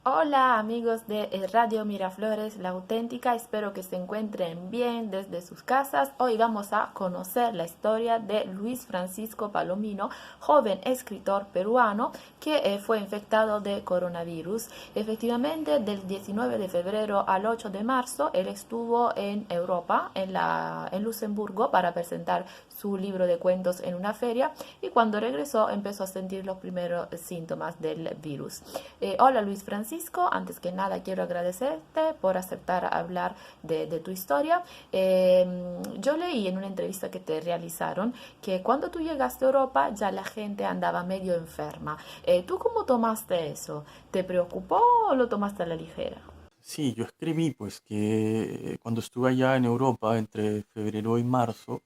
Hola amigos de Radio Miraflores, la auténtica, espero que se encuentren bien desde sus casas. Hoy vamos a conocer la historia de Luis Francisco Palomino, joven escritor peruano que fue infectado de coronavirus. Efectivamente, del 19 de febrero al 8 de marzo, él estuvo en Europa, en Luxemburgo, para presentar su libro de cuentos en una feria, y cuando regresó empezó a sentir los primeros síntomas del virus. Hola Luis Francisco, antes que nada quiero agradecerte por aceptar hablar de tu historia. Yo leí en una entrevista que te realizaron que cuando tú llegaste a Europa ya la gente andaba medio enferma. ¿Tú cómo tomaste eso? ¿Te preocupó o lo tomaste a la ligera? Sí, yo escribí pues que cuando estuve allá en Europa entre febrero y marzo,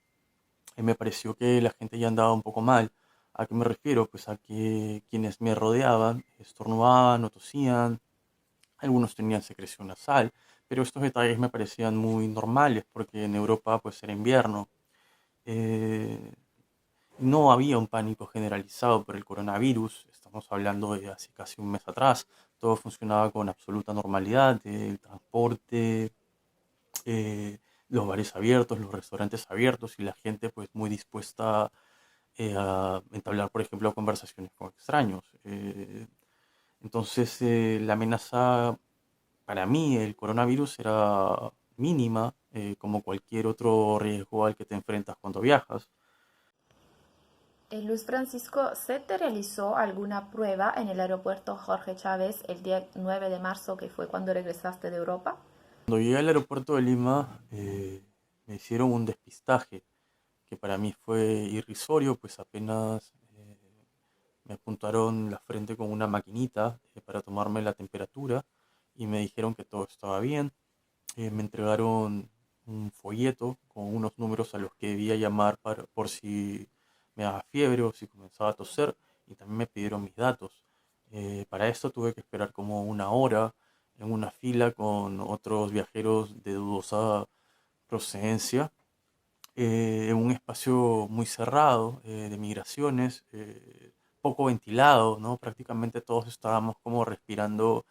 me pareció que la gente ya andaba un poco mal. ¿A qué me refiero? Pues a que quienes me rodeaban estornudaban o tosían, algunos tenían secreción nasal, pero estos detalles me parecían muy normales porque en Europa pues era invierno. Eh, no había un pánico generalizado por el coronavirus, estamos hablando de hace casi un mes atrás, todo funcionaba con absoluta normalidad, el transporte, los bares abiertos, los restaurantes abiertos y la gente pues muy dispuesta a entablar, por ejemplo, conversaciones con extraños. Entonces, la amenaza para mí, el coronavirus era mínima, como cualquier otro riesgo al que te enfrentas cuando viajas. Luis Francisco, ¿se te realizó alguna prueba en el aeropuerto Jorge Chávez el día 9 de marzo, que fue cuando regresaste de Europa? Cuando llegué al aeropuerto de Lima, me hicieron un despistaje que para mí fue irrisorio, pues apenas me apuntaron la frente con una maquinita para tomarme la temperatura y me dijeron que todo estaba bien. Me entregaron un folleto con unos números a los que debía llamar por si me daba fiebre o si comenzaba a toser, y también me pidieron mis datos. Para esto tuve que esperar como una hora en una fila con otros viajeros de dudosa procedencia, en un espacio muy cerrado, de migraciones, poco ventilado, ¿no? Prácticamente todos estábamos como respirando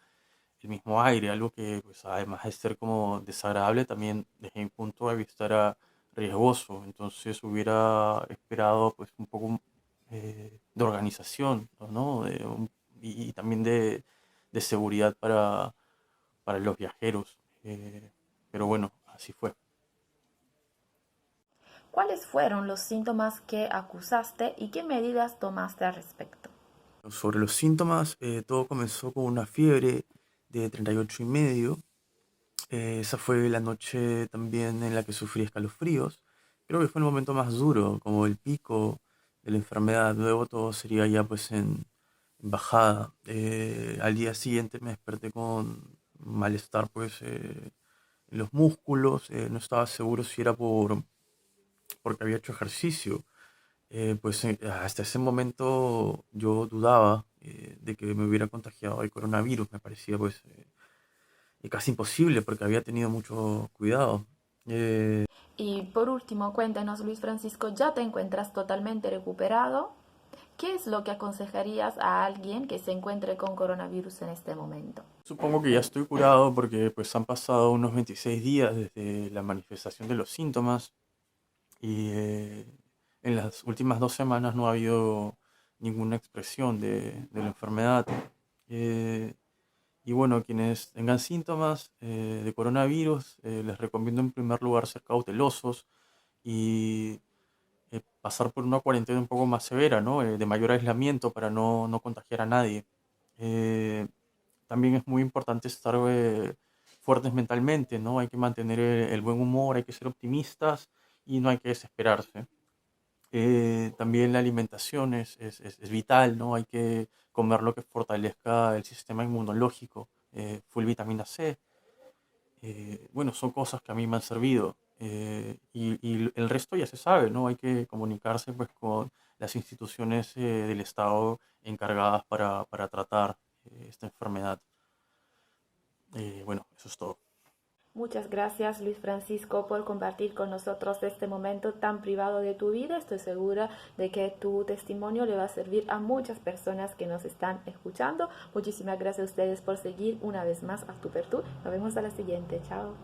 el mismo aire, algo que pues además de ser como desagradable, también desde mi punto de vista era riesgoso. Entonces hubiera esperado pues un poco de organización, ¿no? Y también de seguridad para los viajeros. Pero bueno, así fue. ¿Cuáles fueron los síntomas que acusaste y qué medidas tomaste al respecto? Sobre los síntomas, todo comenzó con una fiebre de 38,5. Esa fue la noche también en la que sufrí escalofríos. Creo que fue el momento más duro, como el pico de la enfermedad. Luego todo sería ya pues en bajada. Al día siguiente me desperté con malestar pues en los músculos. No estaba seguro si era porque había hecho ejercicio. Hasta ese momento yo dudaba de que me hubiera contagiado el coronavirus. Me parecía pues casi imposible porque había tenido mucho cuidado. Eh, Y por último, cuéntanos, Luis Francisco, ¿ya te encuentras totalmente recuperado? ¿Qué es lo que aconsejarías a alguien que se encuentre con coronavirus en este momento? Supongo que ya estoy curado porque pues han pasado unos 26 días desde la manifestación de los síntomas, y en las últimas 2 semanas no ha habido ninguna expresión de la enfermedad. Eh, y bueno, quienes tengan síntomas de coronavirus, les recomiendo en primer lugar ser cautelosos y pasar por una cuarentena un poco más severa, ¿no? De mayor aislamiento para no contagiar a nadie. Eh, También es muy importante estar fuertes mentalmente, ¿no? Hay que mantener el buen humor, hay que ser optimistas y no hay que desesperarse. También la alimentación es vital, ¿no? Hay que comer lo que fortalezca el sistema inmunológico, full vitamina C. Bueno, son cosas que a mí me han servido, y el resto ya se sabe, ¿no? Hay que comunicarse pues con las instituciones del Estado encargadas para tratar esta enfermedad. Bueno, eso es todo. Muchas gracias, Luis Francisco, por compartir con nosotros este momento tan privado de tu vida. Estoy segura de que tu testimonio le va a servir a muchas personas que nos están escuchando. Muchísimas gracias a ustedes por seguir una vez más a Tupertur. Nos vemos a la siguiente. Chao.